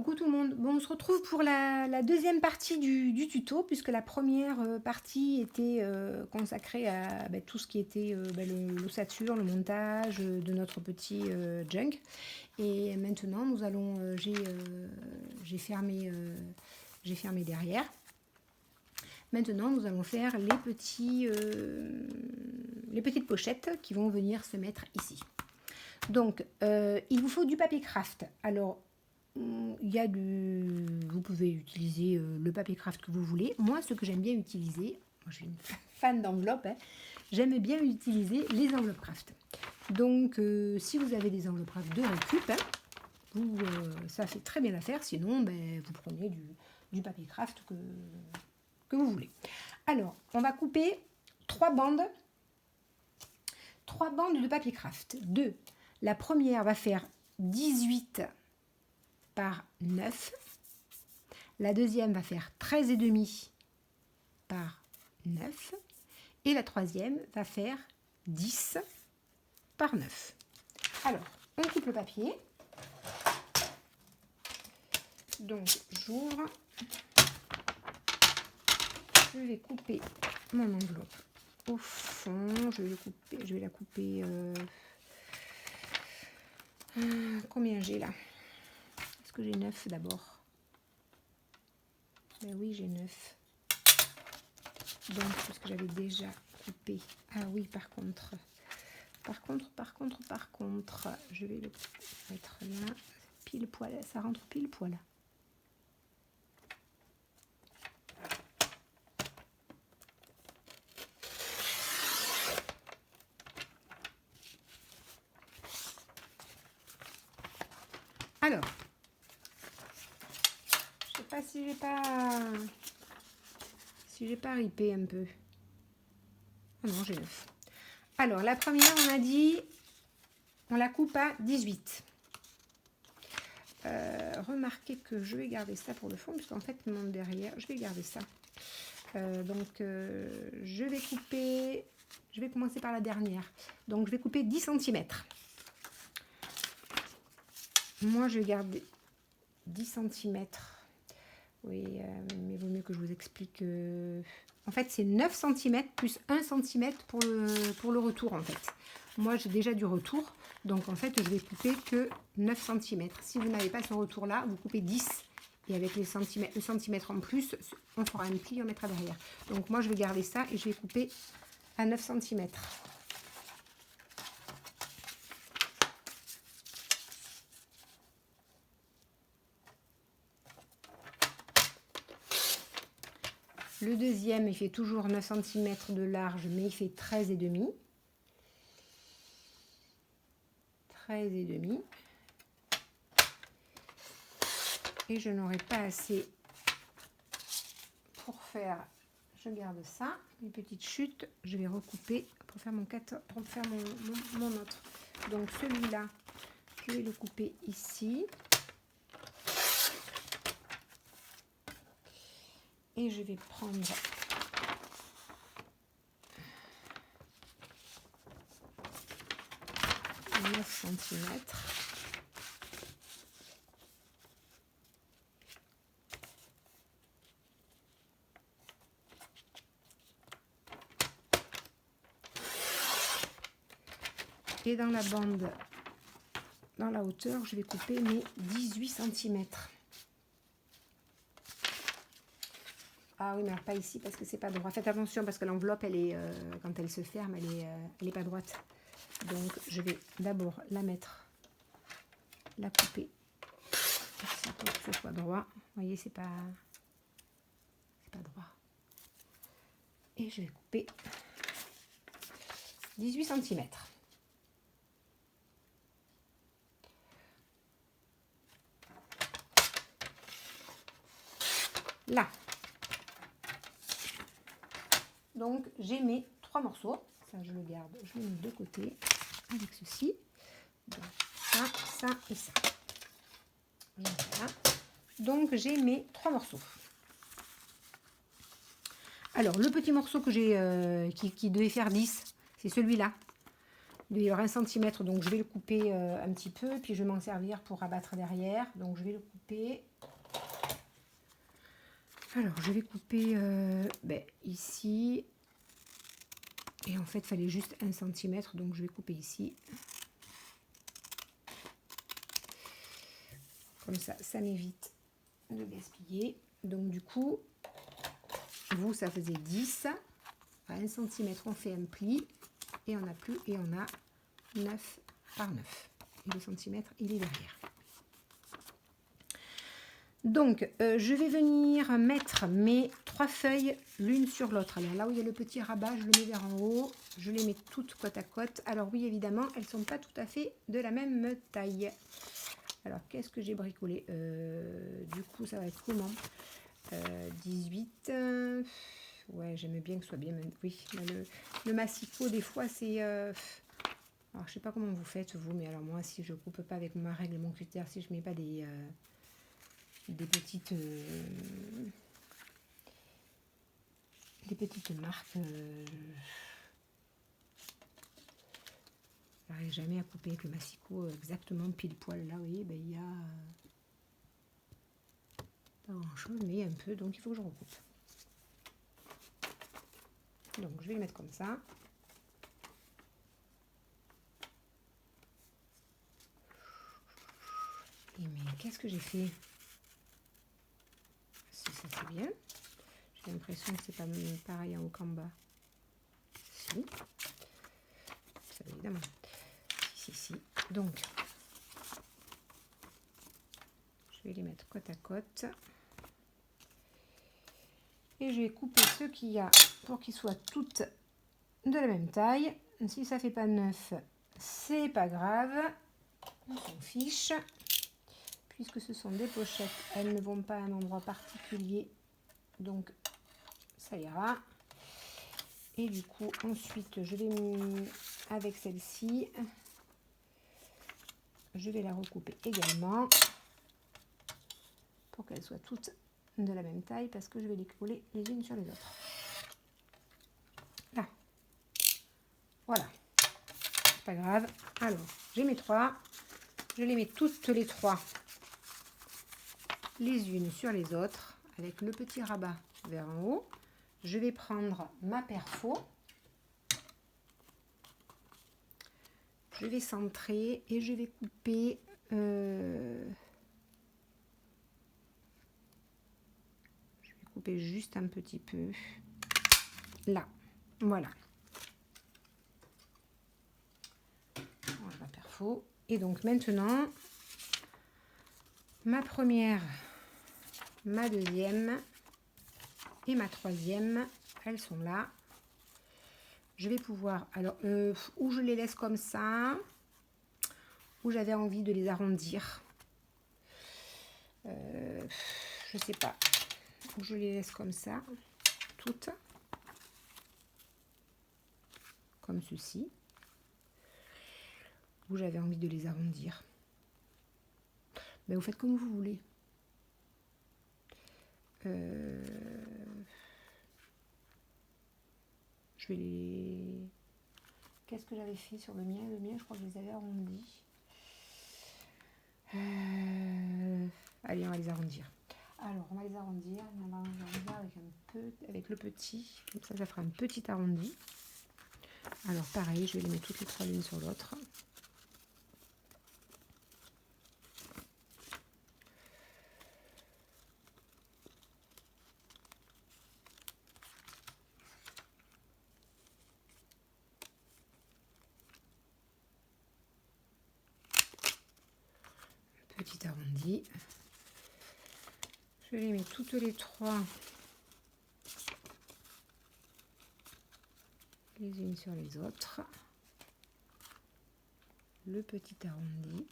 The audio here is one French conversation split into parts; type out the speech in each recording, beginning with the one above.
Coucou tout le monde. Bon, on se retrouve pour la deuxième partie du tuto, puisque la première partie était consacrée à tout ce qui était l'ossature, le montage de notre petit junk. Et maintenant, nous allons, j'ai fermé derrière. Maintenant, nous allons faire les petites pochettes qui vont venir se mettre ici. Donc, il vous faut du papier craft. Alors, vous pouvez utiliser le papier craft que vous voulez. Moi, ce que j'aime bien utiliser, moi je suis une fan d'enveloppes, j'aime bien utiliser les enveloppes craft. Donc, si vous avez des enveloppes craft de récup, ça fait très bien l'affaire. Sinon, vous prenez du papier craft que vous voulez. Alors, on va couper 3 bandes de papier craft. La première va faire 18 par 9. La deuxième va faire 13,5 par 9. Et la troisième va faire 10 par 9. Alors, on coupe le papier. Donc, j'ouvre. Je vais couper mon enveloppe au fond. Je vais la couper... combien j'ai là? Est-ce que j'ai 9 d'abord? Ben oui, j'ai 9. Donc, parce que j'avais déjà coupé. Ah oui, par contre, je vais le mettre là. Pile poil, ça rentre pile poil. Alors, je sais pas si j'ai pas ripé un peu. Ah non, j'ai 9. Alors, la première, on a dit, on la coupe à 18. Remarquez que je vais garder ça pour le fond, puisqu'en fait, mon derrière, je vais garder ça. Je vais commencer par la dernière. Donc, je vais couper 10 cm. Moi, je vais garder 10 cm. Oui, mais il vaut mieux que je vous explique. En fait, c'est 9 cm plus 1 cm pour le retour, en fait. Moi, j'ai déjà du retour. Donc, en fait, je vais couper que 9 cm. Si vous n'avez pas ce retour-là, vous coupez 10. Et avec le centimètre en plus, on fera un pli, on mettra derrière. Donc, moi, je vais garder ça et je vais couper à 9 cm. Le deuxième, il fait toujours 9 cm de large, mais il fait 13,5. 13,5. Et je n'aurai pas assez pour faire, je garde ça, mes petites chutes, je vais recouper pour faire mon autre. Donc celui-là, je vais le couper ici. Et je vais prendre 9 cm. Et dans la bande, dans la hauteur, je vais couper mes 18 cm. Ah oui, mais alors pas ici parce que c'est pas droit. Faites attention parce que l'enveloppe, elle est, quand elle se ferme, elle est pas droite. Donc, je vais d'abord la couper ici pour que ce soit droit. Vous voyez, c'est pas droit. Et je vais couper 18 cm. Là. Donc, j'ai mes 3 morceaux. Ça, je le garde. Je le mets de côté avec ceci. Donc, ça et ça. Voilà. Donc, j'ai mes 3 morceaux. Alors, le petit morceau que j'ai qui devait faire 10, c'est celui-là. Il doit y avoir 1 cm, donc je vais le couper un petit peu, puis je vais m'en servir pour rabattre derrière. Donc je vais le couper. Alors je vais couper ici. Et en fait, il fallait juste 1 cm, donc je vais couper ici. Comme ça m'évite de gaspiller. Donc du coup, vous, ça faisait 10. À 1 cm, on fait un pli. Et on a plus, et on a 9 par 9. Et le centimètre, il est derrière. Donc, je vais venir mettre mes 3 feuilles l'une sur l'autre. Alors là où il y a le petit rabat, je le mets vers en haut. Je les mets toutes côte à côte. Alors oui, évidemment, elles ne sont pas tout à fait de la même taille. Alors, qu'est-ce que j'ai bricolé? Du coup, ça va être comment? 18. Ouais, j'aime bien que ce soit bien. Oui, le massicot, des fois, c'est... alors, je sais pas comment vous faites, vous, mais alors moi, si je coupe pas avec ma règle et mon cutter, si je mets pas des petites marques, j'arrive jamais à couper avec le massicot exactement pile poil. Là, vous voyez, ben, il y a pas grand chose, mais il y a un peu, donc il faut que je recoupe. Donc je vais le mettre comme ça. Et mais qu'est-ce que j'ai fait? Si, ça c'est bien. J'ai l'impression que c'est pas pareil en haut qu'en bas. Si. Ça évidemment. Si. Donc, je vais les mettre côte à côte. Et je vais couper ce qu'il y a pour qu'ils soient toutes de la même taille. Si ça fait pas 9, c'est pas grave. On s'en fiche. Puisque ce sont des pochettes, elles ne vont pas à un endroit particulier. Donc, ça ira. Et du coup, ensuite, je vais, avec celle-ci, je vais la recouper également pour qu'elles soient toutes de la même taille parce que je vais les coller les unes sur les autres. Là. Voilà. C'est pas grave. Alors, j'ai mes 3. Je les mets toutes les 3 les unes sur les autres avec le petit rabat vers en haut. Je vais prendre ma perfo. Je vais centrer et je vais couper je vais couper juste un petit peu là. Voilà. Voilà ma perfo. Et donc maintenant, ma première, ma deuxième et ma troisième, elles sont là. Je vais pouvoir, alors, ou je les laisse comme ça, ou j'avais envie de les arrondir. Je sais pas. Ou je les laisse comme ça, toutes. Comme ceci. Ou j'avais envie de les arrondir. Mais vous faites comme vous voulez. Je vais les... Qu'est-ce que j'avais fait sur le mien? Le mien, je crois que je les avais arrondis. Allez, on va les arrondir. Alors, on va les arrondir. On va les arrondir avec le petit. Comme ça fera un petit arrondi. Alors, pareil, je vais les mettre toutes les 3 l'une sur l'autre. Petit arrondi. Je les mets toutes les 3 les unes sur les autres. Le petit arrondi.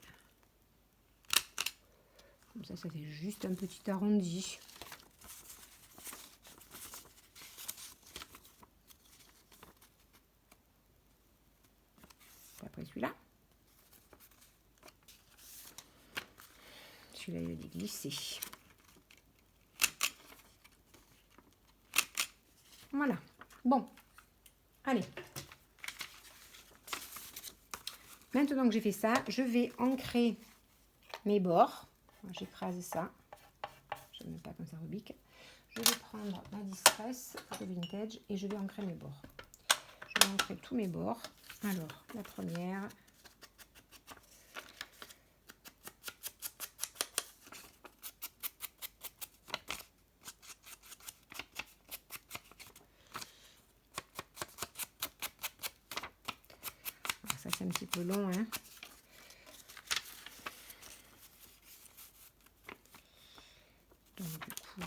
Comme ça fait juste un petit arrondi. Après celui-là. Celui-là, il a déglissé. Voilà. Bon. Allez. Maintenant que j'ai fait ça, je vais ancrer mes bords. J'écrase ça. Je ne mets pas comme ça Rubik. Je vais prendre ma Distress Photo Vintage et je vais ancrer mes bords. Je vais ancrer tous mes bords. Alors, la première. Alors, ça, c'est un petit peu long, hein. Donc, du coup...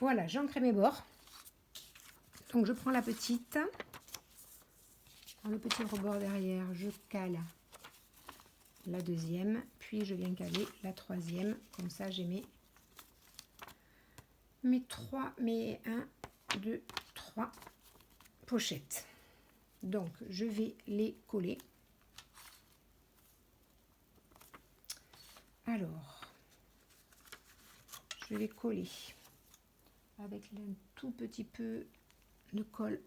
Voilà, j'ai ancré mes bords. Donc je prends la petite. Dans le petit rebord derrière, je cale la deuxième. Puis je viens caler la troisième. Comme ça, j'ai mes 1, 2, 3 pochettes. Donc je vais les coller. Alors, je vais coller avec un tout petit peu de colle,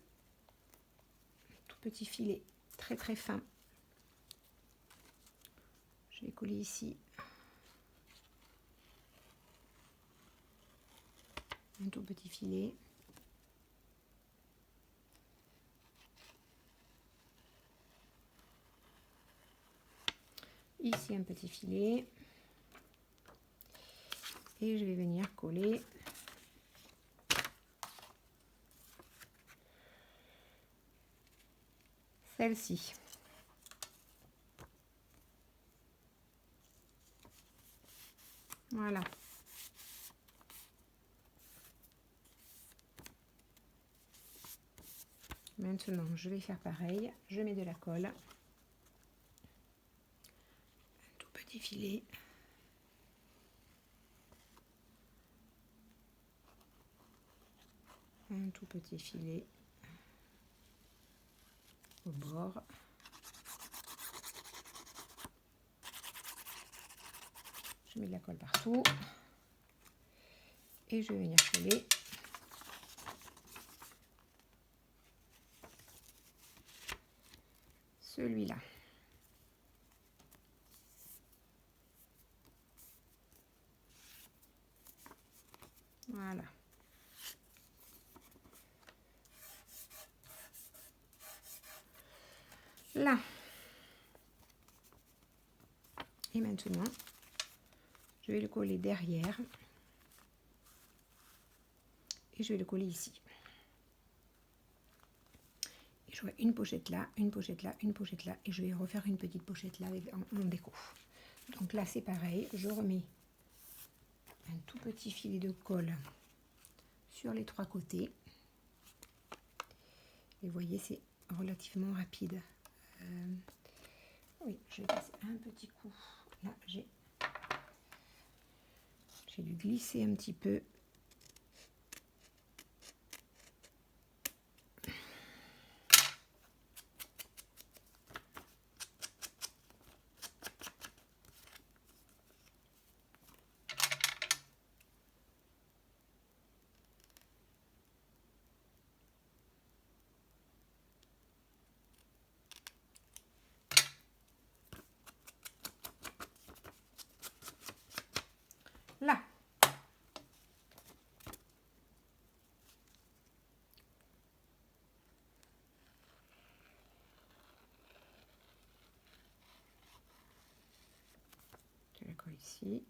tout petit filet très très fin. Je vais coller ici un tout petit filet. Ici un petit filet. Et je vais venir coller celle-ci. Voilà. Maintenant, je vais faire pareil. Je mets de la colle. Un tout petit filet. Un tout petit filet au bord. Je mets de la colle partout. Et je vais venir coller celui-là. Voilà. Là. Et maintenant, je vais le coller derrière. Et je vais le coller ici. Et j'aurai une pochette là, une pochette là, une pochette là. Et je vais refaire une petite pochette là avec, en déco. Donc là, c'est pareil. Je remets un tout petit filet de colle sur les 3 côtés. Et vous voyez, c'est relativement rapide. Oui, je vais passer un petit coup. Là, j'ai dû glisser un petit peu. Là. Je la colle ici.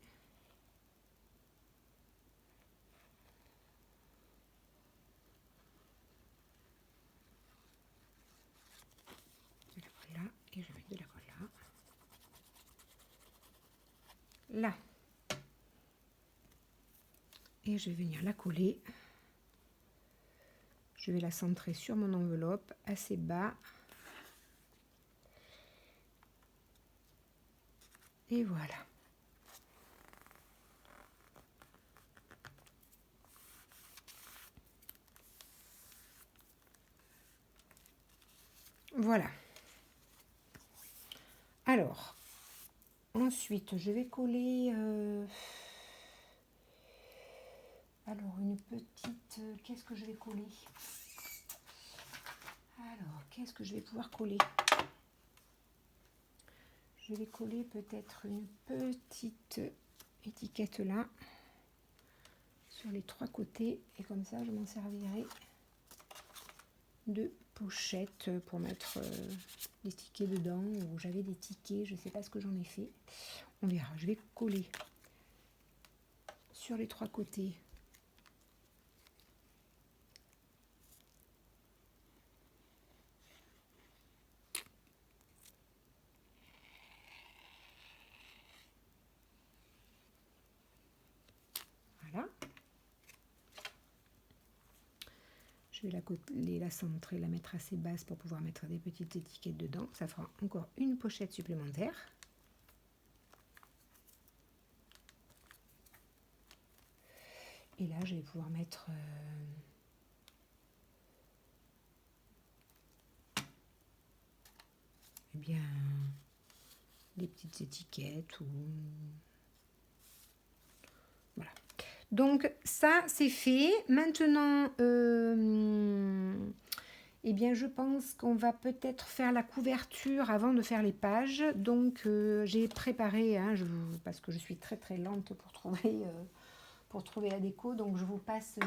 De la colle là. Et je mets de la colle là. Là. Et je vais venir la coller. Je vais la centrer sur mon enveloppe assez bas. Et voilà. Voilà. Alors, ensuite, je vais coller... alors, une petite... qu'est-ce que je vais coller? Alors, qu'est-ce que je vais pouvoir coller? Je vais coller peut-être une petite étiquette là, sur les 3 côtés. Et comme ça, je m'en servirai de pochette pour mettre des tickets dedans. Ou j'avais des tickets, je ne sais pas ce que j'en ai fait. On verra. Je vais coller sur les 3 côtés. Voilà. Je vais la centrer, la mettre assez basse pour pouvoir mettre des petites étiquettes dedans. Ça fera encore une pochette supplémentaire. Et là, je vais pouvoir mettre eh bien, des petites étiquettes ou... Voilà. Donc, ça, c'est fait. Maintenant, eh bien, je pense qu'on va peut-être faire la couverture avant de faire les pages. Donc, j'ai préparé, hein, parce que je suis très très lente pour trouver la déco. Donc, je vous passe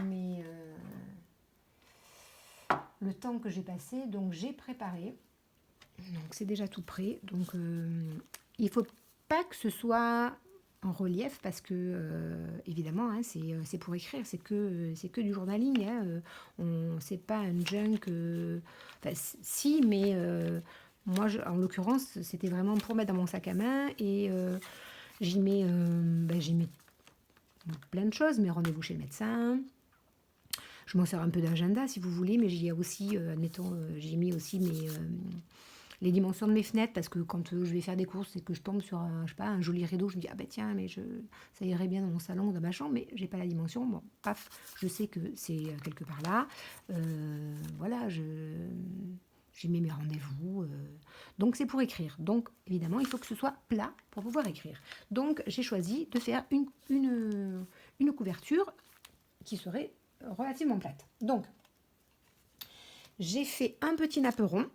le temps que j'ai passé. Donc, j'ai préparé. Donc, c'est déjà tout prêt. Donc, il ne faut pas que ce soit en relief parce que, évidemment, hein, c'est pour écrire. C'est que du journaling. Hein, c'est pas un junk. Enfin, si, mais moi, en l'occurrence, c'était vraiment pour mettre dans mon sac à main. Et j'y mets plein de choses. Mes rendez-vous chez le médecin. Je m'en sers un peu d'agenda si vous voulez, mais j'y ai aussi, admettons, j'ai mis aussi les dimensions de mes fenêtres, parce que quand je vais faire des courses et que je tombe sur je sais pas, un joli rideau, je me dis ah ben tiens, mais ça irait bien dans mon salon ou dans ma chambre, mais j'ai pas la dimension. Bon, paf, je sais que c'est quelque part là. Voilà, j'ai mis mes rendez-vous. Donc c'est pour écrire. Donc évidemment, il faut que ce soit plat pour pouvoir écrire. Donc j'ai choisi de faire une couverture qui serait relativement plate. Donc j'ai fait un petit napperon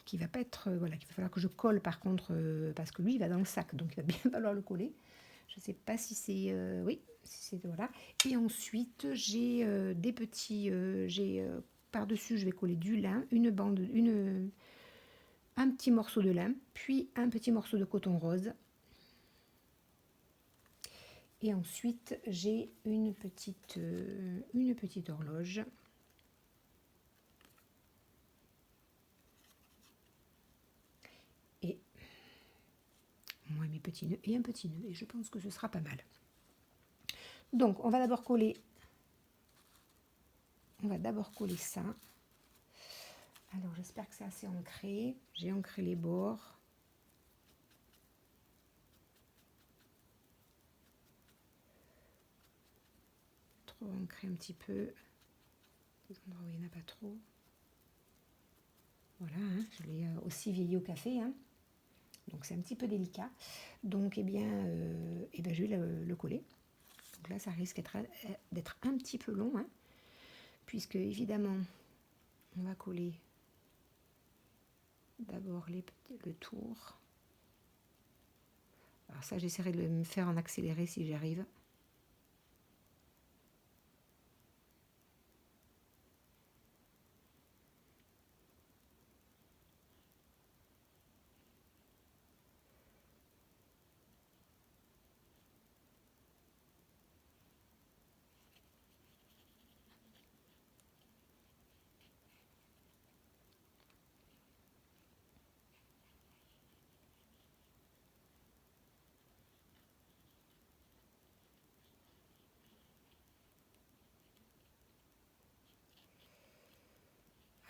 qui va pas être voilà, qu'il va falloir que je colle par contre parce que lui il va dans le sac, donc il va bien falloir le coller. Je sais pas si c'est oui, si c'est voilà. Et ensuite j'ai des petits par dessus je vais coller du lin, un petit morceau de lin, puis un petit morceau de coton rose. Et ensuite j'ai une petite horloge. Et moi mes petits nœuds et un petit nœud, et je pense que ce sera pas mal. Donc on va d'abord coller ça. Alors j'espère que c'est assez ancré. J'ai ancré les bords. Trop ancré un petit peu. Des endroits où il n'y en a pas trop. Voilà, hein, je l'ai aussi vieilli au café, hein. Donc c'est un petit peu délicat. Donc je vais le coller. Donc là ça risque d'être un petit peu long, hein, puisque évidemment on va coller d'abord le tour. Alors ça j'essaierai de me faire en accéléré si j'y arrive.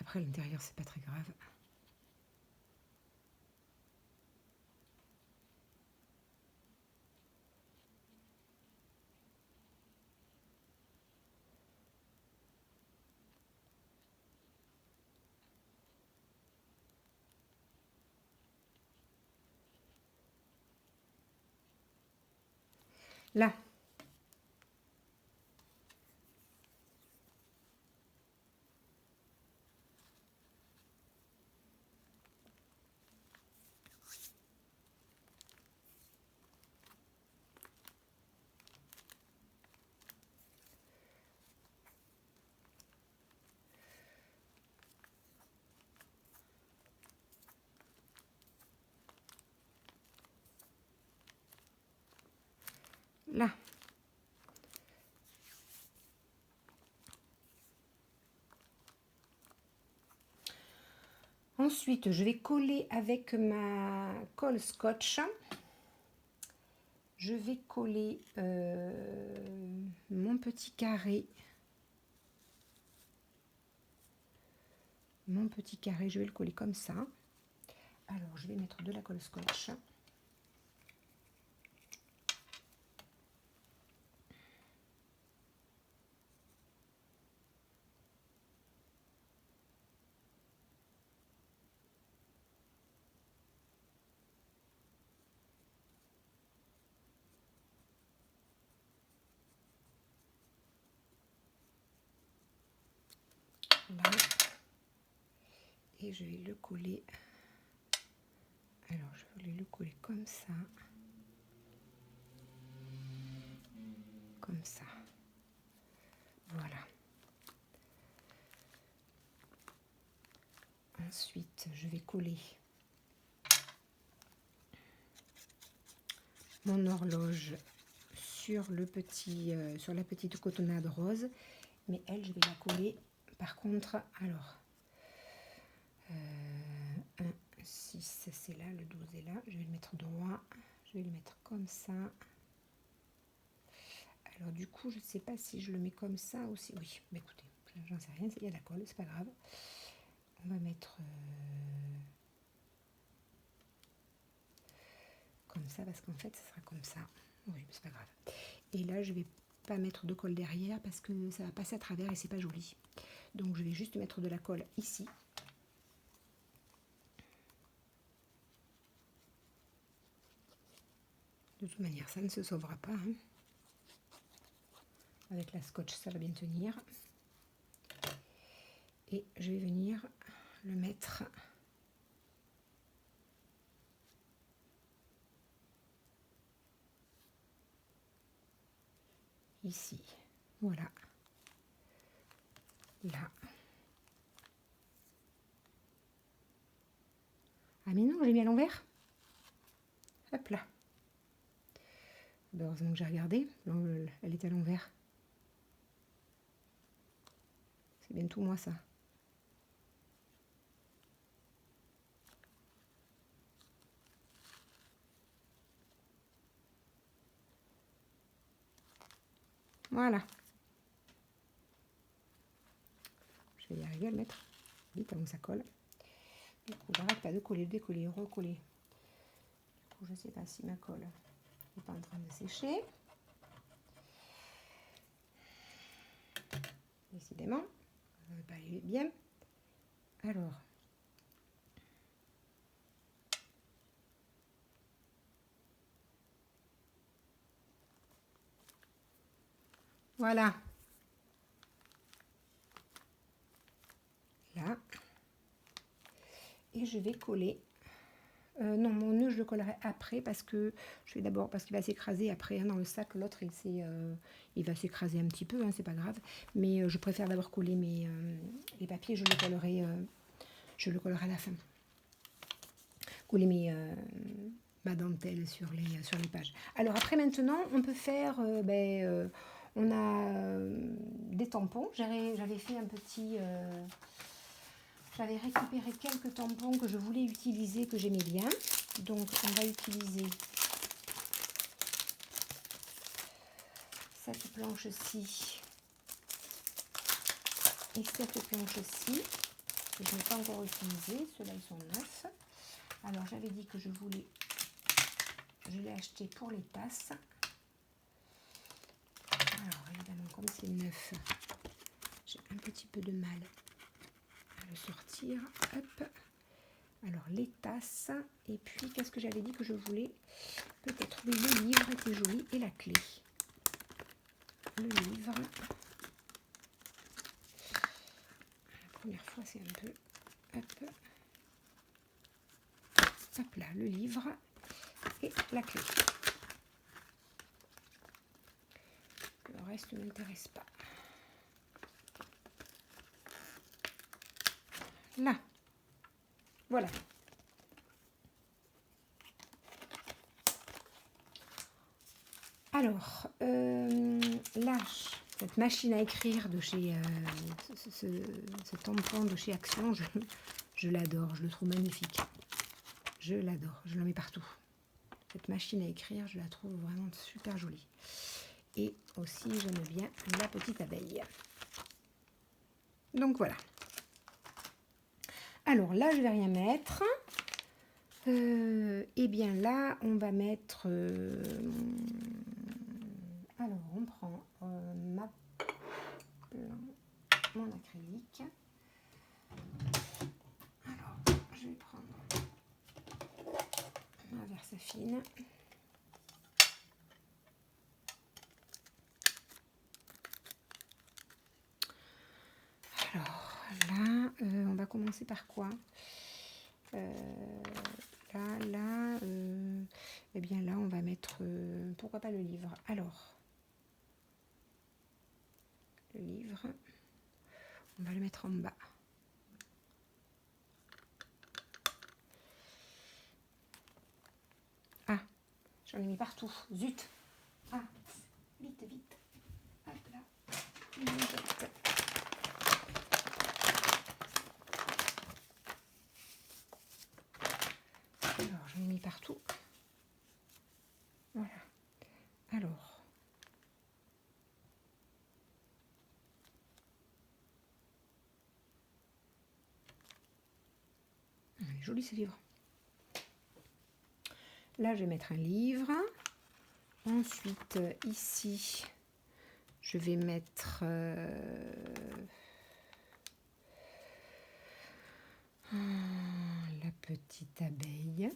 Après, l'intérieur, c'est pas très grave. Là. Là. Ensuite, je vais coller avec ma colle scotch. Je vais coller mon petit carré. Mon petit carré, je vais le coller comme ça. Alors, je vais mettre de la colle scotch. Là. Et je vais le coller. Alors, je vais le coller comme ça. Comme ça. Voilà. Ensuite, je vais coller mon horloge sur le petit, sur la petite cotonnade rose. Mais elle, je vais la coller. Par contre, alors, 1, 6, c'est là, le 12 est là. Je vais le mettre droit. Je vais le mettre comme ça. Alors du coup, je ne sais pas si je le mets comme ça aussi. Oui, mais écoutez, j'en sais rien, il y a la colle, c'est pas grave. On va mettre comme ça, parce qu'en fait, ça sera comme ça. Oui, c'est pas grave. Et là, je vais pas mettre de colle derrière parce que ça va passer à travers et c'est pas joli. Donc je vais juste mettre de la colle ici. De toute manière, ça ne se sauvera pas. Hein. Avec la scotch, ça va bien tenir. Et je vais venir le mettre ici. Voilà. Là. Ah mais non, j'ai mis à l'envers. Hop là. Heureusement que j'ai regardé. Elle est à l'envers. C'est bien tout moi ça. Voilà. Je vais y arriver à le mettre vite avant que ça colle. Du coup, j'arrête pas de coller, décoller, recoller. Du coup, je ne sais pas si ma colle n'est pas en train de sécher. Décidément, ça ne va pas aller bien. Alors, voilà. Là. Et je vais coller. Non, mon nœud, je le collerai après parce que je vais d'abord, parce qu'il va s'écraser après hein, dans le sac. L'autre, il va s'écraser un petit peu, hein, c'est pas grave. Mais je préfère d'abord coller les papiers. Je le collerai à la fin. Coller ma dentelle sur les pages. Alors après, maintenant, on peut faire, on a des tampons. J'avais fait un petit... J'avais récupéré quelques tampons que je voulais utiliser, que j'aimais bien. Donc, on va utiliser cette planche-ci et cette planche-ci. que je n'ai pas encore utilisé. Ceux-là, ils sont neufs. Alors, j'avais dit que je voulais... Je l'ai acheté pour les tasses. Alors, évidemment, comme c'est neuf, j'ai un petit peu de mal à le sortir. Hop. Alors, les tasses. Et puis, qu'est-ce que j'avais dit que je voulais? Peut-être, oui, le livre était joli et la clé. Le livre. La première fois, c'est un peu... Hop. Hop là, le livre et la clé. Le reste ne m'intéresse pas. Là. Voilà. Alors, là, cette machine à écrire de chez... ce tampon de chez Action, je l'adore, je le trouve magnifique. Je l'adore, je la mets partout. Cette machine à écrire, je la trouve vraiment super jolie. Et aussi, j'aime bien la petite abeille. Donc voilà. Alors là, je vais rien mettre. Et bien là, on va mettre... alors, on prend mon acrylique. Alors, je vais prendre ma Versafine. Alors là, on va commencer par quoi? Là, eh bien là, on va mettre, pourquoi pas le livre. Alors, le livre, on va le mettre en bas. Ah, j'en ai mis partout, zut. Ah, vite, vite. Hop là. Alors, j'en ai mis partout. Voilà. Alors. Il est joli ce livre. Là, je vais mettre un livre. Ensuite, ici, je vais mettre la petite abeille.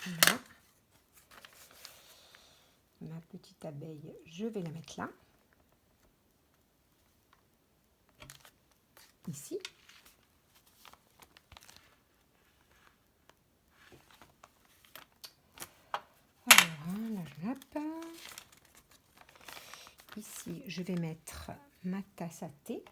Là. Ma petite abeille, je vais la mettre là. Ici. Alors, là, je nappe. Ici, je vais mettre ma tasse à thé.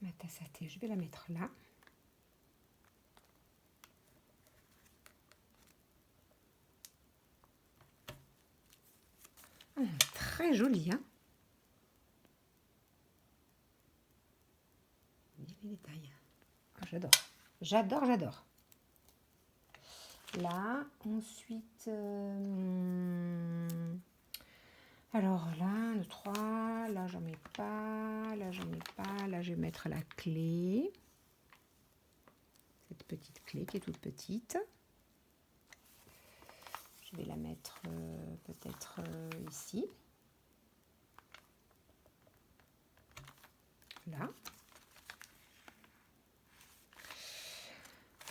Ma tasse à thé, je vais la mettre là. Ah, très joli, hein? Les détails. Ah, j'adore. J'adore, j'adore. Là, ensuite... alors là, le 3, là j'en mets pas, là j'en mets pas, là je vais mettre la clé. Cette petite clé qui est toute petite. Je vais la mettre peut-être ici. Là.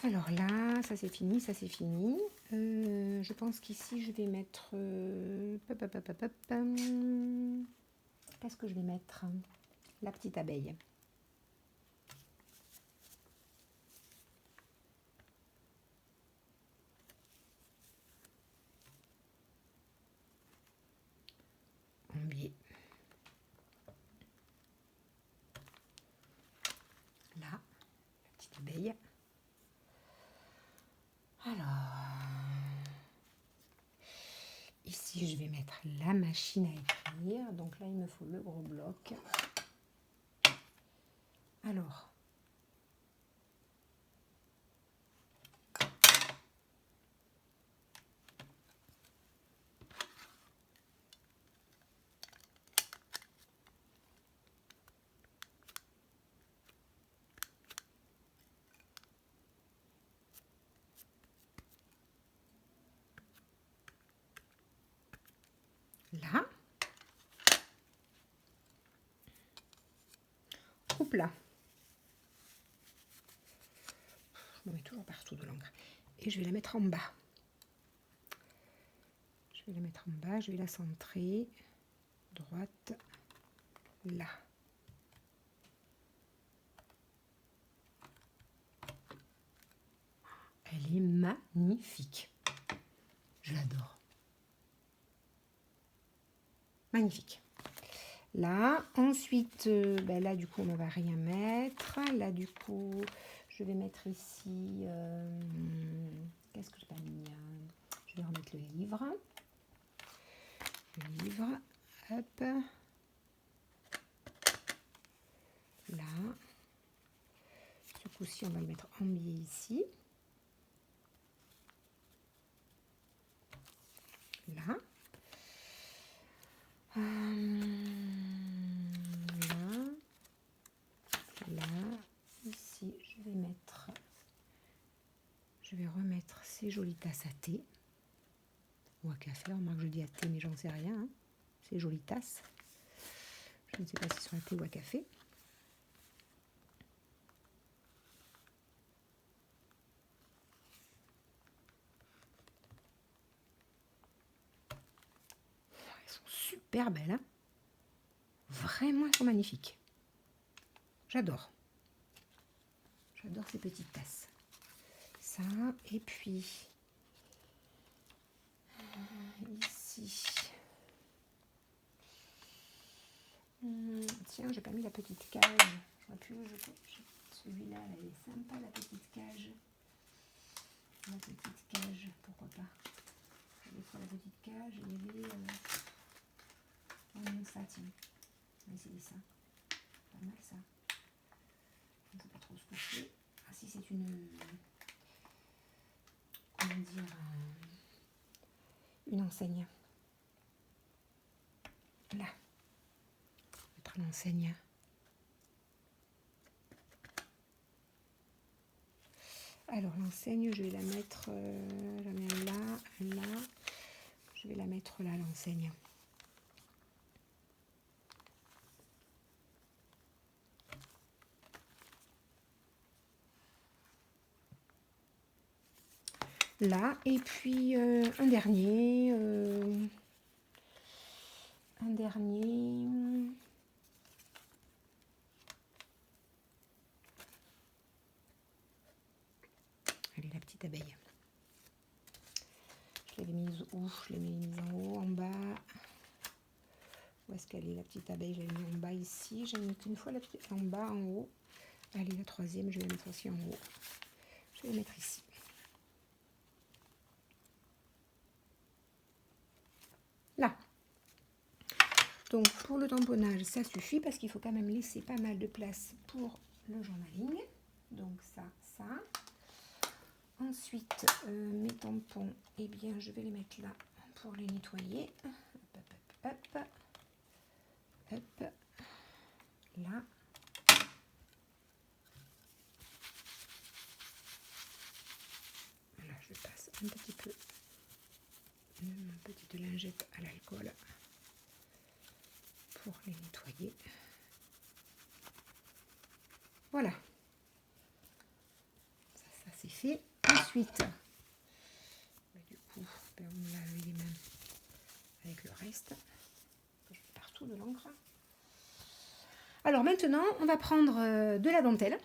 Alors là, ça c'est fini, ça c'est fini. Je pense qu'ici je vais mettre... qu'est-ce que je vais mettre? La petite abeille. En biais. Là, la petite abeille. Alors, ici, je vais mettre la machine à écrire. Donc là, il me faut le gros bloc. Alors, là. Hop là. Je me mets toujours partout de l'encre. Et je vais la mettre en bas. Je vais la mettre en bas, je vais la centrer. Droite, là. Elle est magnifique. Je l'adore. Magnifique. Là, ensuite, ben là, du coup, on ne va rien mettre. Là, du coup, je vais mettre ici... qu'est-ce que je pas mis? Je vais remettre le livre. Le livre. Hop. Là. Ce coup-ci, on va le mettre en biais ici. Là. Là, ici, je vais remettre ces jolies tasses à thé ou à café. On remarque que je dis à thé, mais j'en sais rien. Hein. Ces jolies tasses. Je ne sais pas si ce sont à thé ou à café. Elles sont super belles. Hein. Vraiment, elles sont magnifiques. J'adore. J'adore ces petites tasses. Ça, et puis ici. Tiens, j'ai pas mis la petite cage. Celui-là, elle est sympa, la petite cage. La petite cage, pourquoi pas. Des fois, la petite cage, il y avait... Oh non, ça, tiens. On va essayer ça. Pas mal, ça. On ne sait pas trop ce que c'est. Ah si, c'est une... Comment dire... une enseigne. Là. Mettre l'enseigne. Alors l'enseigne, je vais la mettre là, là. Je vais la mettre là, l'enseigne. Là, et puis un dernier. Allez, la petite abeille. Je l'avais mise où? Je l'ai mise en haut, en bas. Où est-ce qu'elle est, la petite abeille? Je l'ai mise en bas ici. J'ai mis qu'une fois la petite en bas, en haut. Allez, la troisième, je vais la mettre aussi en haut. Je vais la mettre ici. Là. Donc, pour le tamponnage, ça suffit parce qu'il faut quand même laisser pas mal de place pour le journaling. Donc, ça. Ensuite, mes tampons, eh bien, je vais les mettre là pour les nettoyer. Hop. Là. Voilà, je passe un petit peu ma petite lingette à l'alcool pour les nettoyer. Voilà. Ça c'est fait. Ensuite, du coup, on lave les mains avec le reste. Je mets partout de l'encre. Alors maintenant, on va prendre de la dentelle.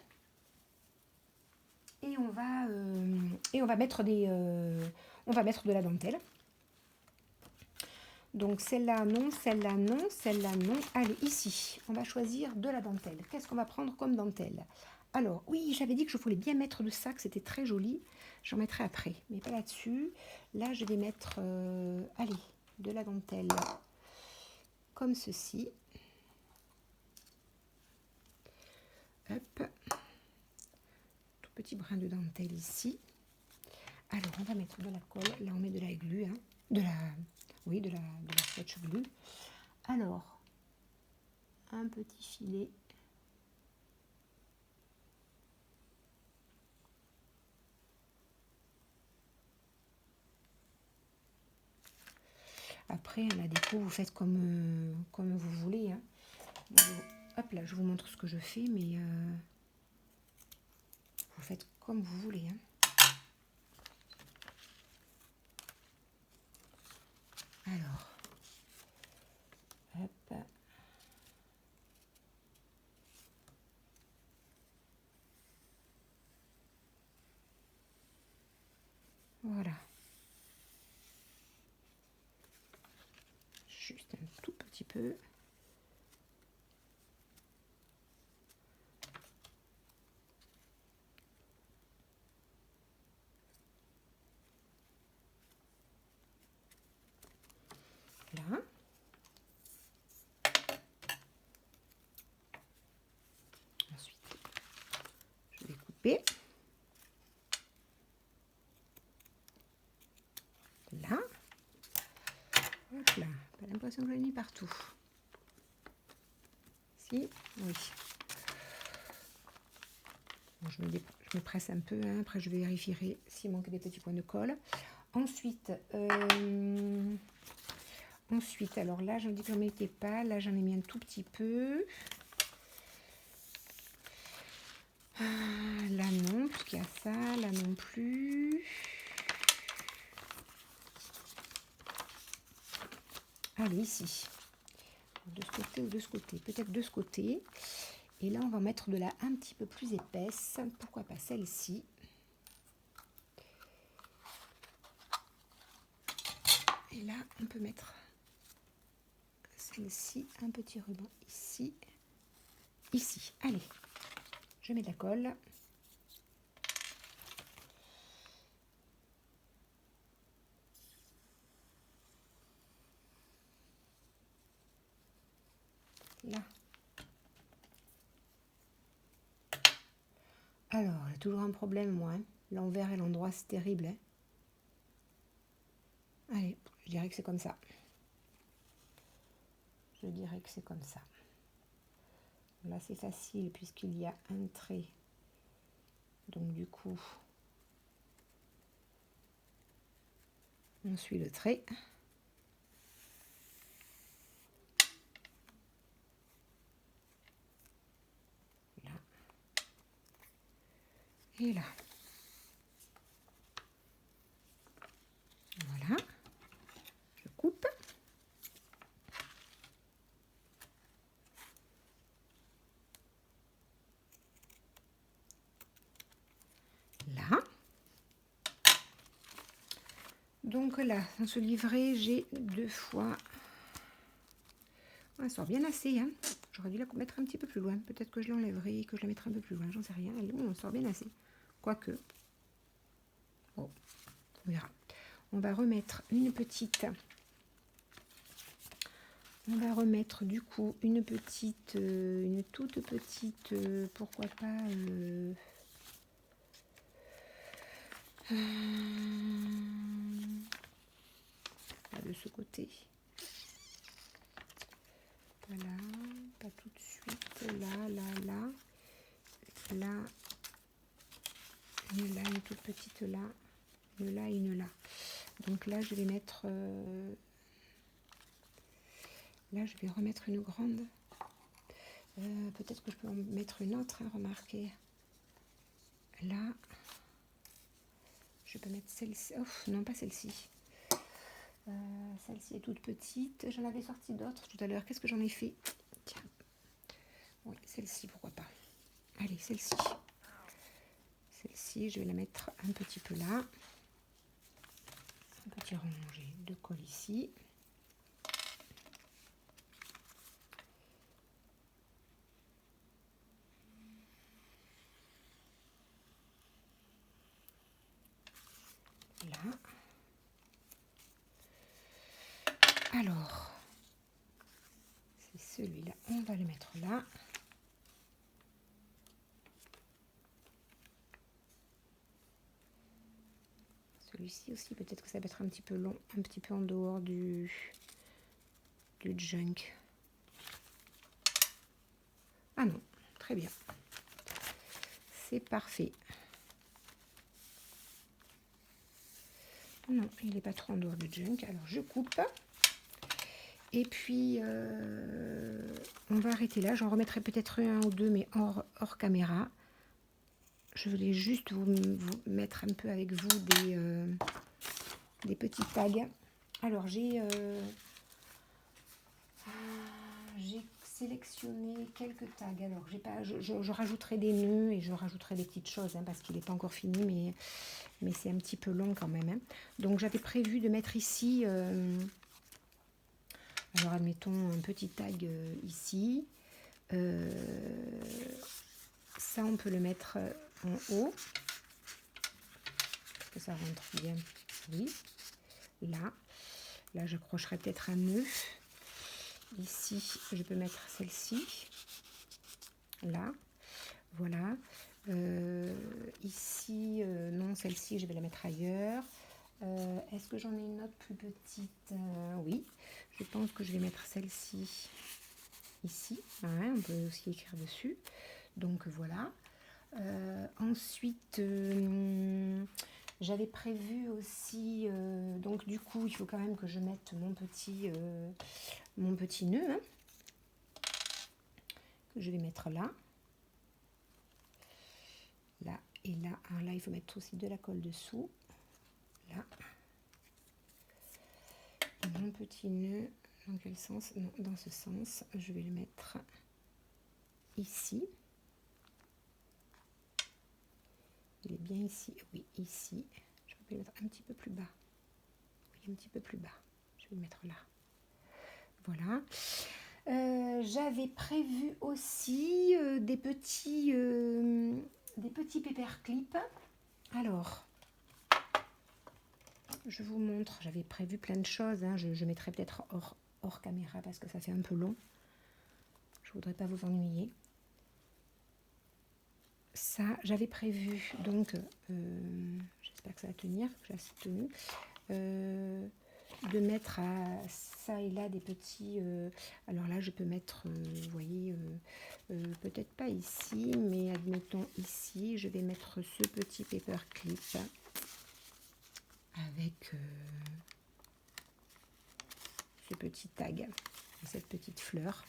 Et on va mettre de la dentelle. Donc celle-là non, celle-là non, celle-là non. Allez, ici, on va choisir de la dentelle. Qu'est-ce qu'on va prendre comme dentelle? Alors, oui, j'avais dit que je voulais bien mettre de ça, que c'était très joli. J'en mettrai après, mais pas là-dessus. Là, je vais mettre, allez, de la dentelle comme ceci. Hop. Tout petit brin de dentelle ici. Alors, on va mettre de la colle. Là, on met de la glue. Hein. De la scotch glue. Alors, un petit filet. Après, la déco, vous faites comme vous voulez. Hein. Hop là, je vous montre ce que je fais, mais vous faites comme vous voulez. Hein. Alors, hop. Voilà. Juste un tout petit peu. Là. Ensuite, je vais couper. Là. Hop là. Pas l'impression que j'en ai mis partout. Si, oui. Bon, je me presse un peu. Hein. Après, je vérifierai s'il manque des petits points de colle. Ensuite, alors là, j'en dis que j'en mettais pas. Là, j'en ai mis un tout petit peu. Là, non, parce qu'il y a ça. Là, non plus. Allez, ici. De ce côté ou de ce côté. Peut-être de ce côté. Et là, on va mettre de la un petit peu plus épaisse. Pourquoi pas celle-ci. Et là, on peut mettre celle-ci, un petit ruban ici, ici. Allez, je mets de la colle. Là. Alors, j'ai toujours un problème, moi. Hein. L'envers et l'endroit, c'est terrible. Hein. Allez, je dirais que c'est comme ça. Je dirais que c'est comme ça. Là, c'est facile puisqu'il y a un trait. Donc, du coup, on suit le trait. Là. Et là. Voilà. Je coupe. Là. Donc là, dans ce livret, j'ai 2 fois. Elle sort bien assez. Hein. J'aurais dû la mettre un petit peu plus loin. Peut-être que je l'enlèverai, que je la mettrai un peu plus loin. J'en sais rien. Elle sort bien assez. Quoique. Bon, on verra. On va remettre une petite. On va remettre du coup une petite, une toute petite, pourquoi pas, là, de ce côté. Voilà, pas tout de suite. Là, une toute petite là, une là, une là. Donc là, je vais mettre, là, je vais remettre une grande. Peut-être que je peux en mettre une autre, hein, remarquez. Là, je peux mettre celle-ci. Oh, non, pas celle-ci. Celle-ci est toute petite. J'en avais sorti d'autres tout à l'heure. Qu'est-ce que j'en ai fait? Tiens. Oui, celle-ci, pourquoi pas. Allez, celle-ci. Celle-ci, je vais la mettre un petit peu là. Un petit rangé de colle ici. Là. Alors, c'est celui-là, on va le mettre là. Celui-ci aussi, peut-être que ça va être un petit peu long, un petit peu en dehors du junk. Ah non, très bien. C'est parfait. Non, il n'est pas trop en dehors du junk. Alors, je coupe. Et puis, on va arrêter là. J'en remettrai peut-être un ou deux, mais hors caméra. Je voulais juste vous mettre un peu avec vous des petits tags. Alors, j'ai sélectionné quelques tags. Alors, je rajouterai des nœuds et je rajouterai des petites choses parce qu'il n'est pas encore fini, mais c'est un petit peu long quand même. Donc, j'avais prévu de mettre ici, alors admettons un petit tag ici. Ça, on peut le mettre en haut. Est-ce que ça rentre bien? Oui. Là, j'accrocherai peut-être un nœud. Ici, je peux mettre celle-ci. Là, voilà. Ici, non, celle-ci, je vais la mettre ailleurs. Est-ce que j'en ai une autre plus petite? Oui, je pense que je vais mettre celle-ci ici. Ouais, on peut aussi écrire dessus. Donc, voilà. Ensuite, j'avais prévu aussi, donc du coup, il faut quand même que je mette mon petit nœud, hein, que je vais mettre là. Là et là. Alors là, il faut mettre aussi de la colle dessous. Là. Et mon petit nœud, dans quel sens? Non, dans ce sens, je vais le mettre ici. Il est bien ici, oui, ici. Je peux le mettre un petit peu plus bas. Oui, un petit peu plus bas. Je vais le mettre là. Voilà. J'avais prévu aussi des petits paperclips. Alors, je vous montre. J'avais prévu plein de choses. Hein. Je mettrai peut-être hors caméra parce que ça fait un peu long. Je voudrais pas vous ennuyer. Ça, j'avais prévu, donc, j'espère que ça va tenir, que j'ai assez tenu, de mettre à ça et là des petits, alors là je peux mettre, vous voyez, peut-être pas ici, mais admettons ici, je vais mettre ce petit paperclip avec ce petit tag, cette petite fleur.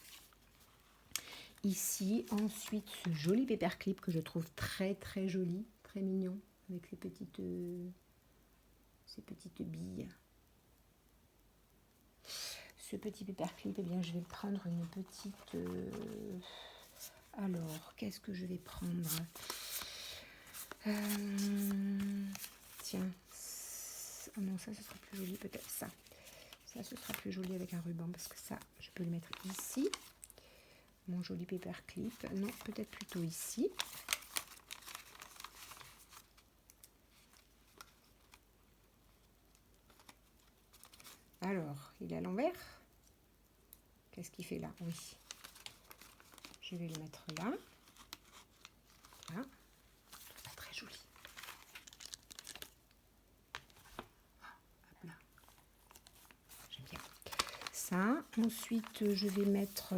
Ici, ensuite, ce joli paperclip que je trouve très très joli, très mignon, avec ces petites billes. Ce petit paperclip, eh bien, je vais prendre une petite... alors, qu'est-ce que je vais prendre? Tiens, oh non, ça, ce sera plus joli, peut-être ça. Ça, ce sera plus joli avec un ruban, parce que ça, je peux le mettre ici. Mon joli paperclip. Non, peut-être plutôt ici. Alors, il est à l'envers. Qu'est-ce qu'il fait là? Oui. Je vais le mettre là. Là. Pas très joli. Hop là. J'aime bien. Ça. Ensuite, je vais mettre...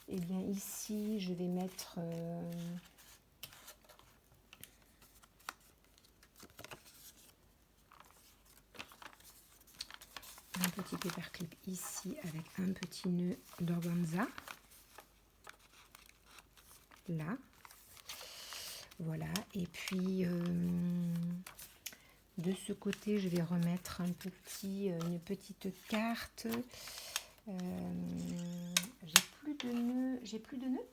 eh bien, ici, je vais mettre... un petit paperclip ici avec un petit nœud d'organza. Là. Voilà. Et puis, de ce côté, je vais remettre une petite carte. J'ai plus de nœuds. J'ai plus de nœuds.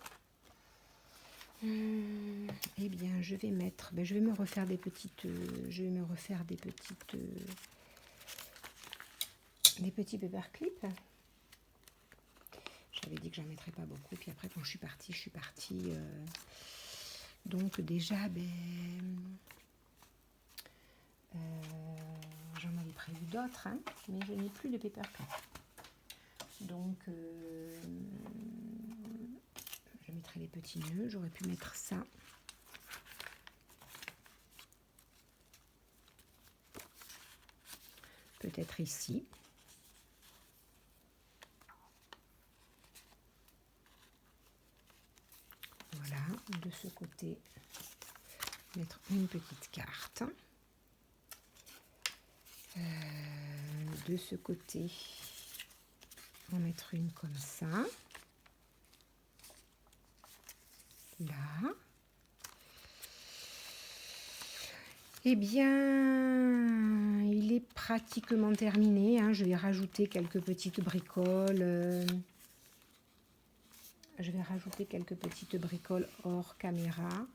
Eh bien, je vais mettre... je vais me refaire des petites... des petits paperclips. J'avais dit que j'en mettrais pas beaucoup. Puis après, quand je suis partie. Donc déjà, j'en avais aurait eu d'autres, hein, mais je n'ai plus de paper cut. Donc, je mettrai les petits nœuds. J'aurais pu mettre ça. Peut-être ici. Voilà, de ce côté, mettre une petite carte. De ce côté, en mettre une comme ça. Là. Eh bien, il est pratiquement terminé, hein. Je vais rajouter quelques petites bricoles. Je vais rajouter quelques petites bricoles hors caméra.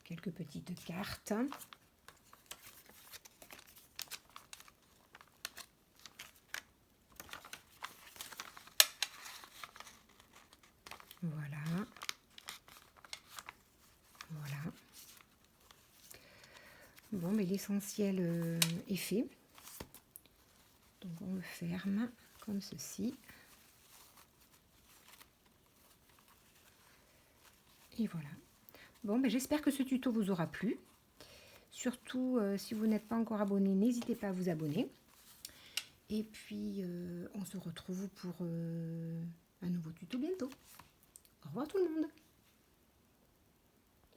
Quelques petites cartes. Voilà. Voilà. Bon, mais l'essentiel est fait. Donc on le ferme comme ceci. Et voilà. Bon, ben j'espère que ce tuto vous aura plu. Surtout, si vous n'êtes pas encore abonné, n'hésitez pas à vous abonner. Et puis, on se retrouve pour un nouveau tuto bientôt. Au revoir tout le monde.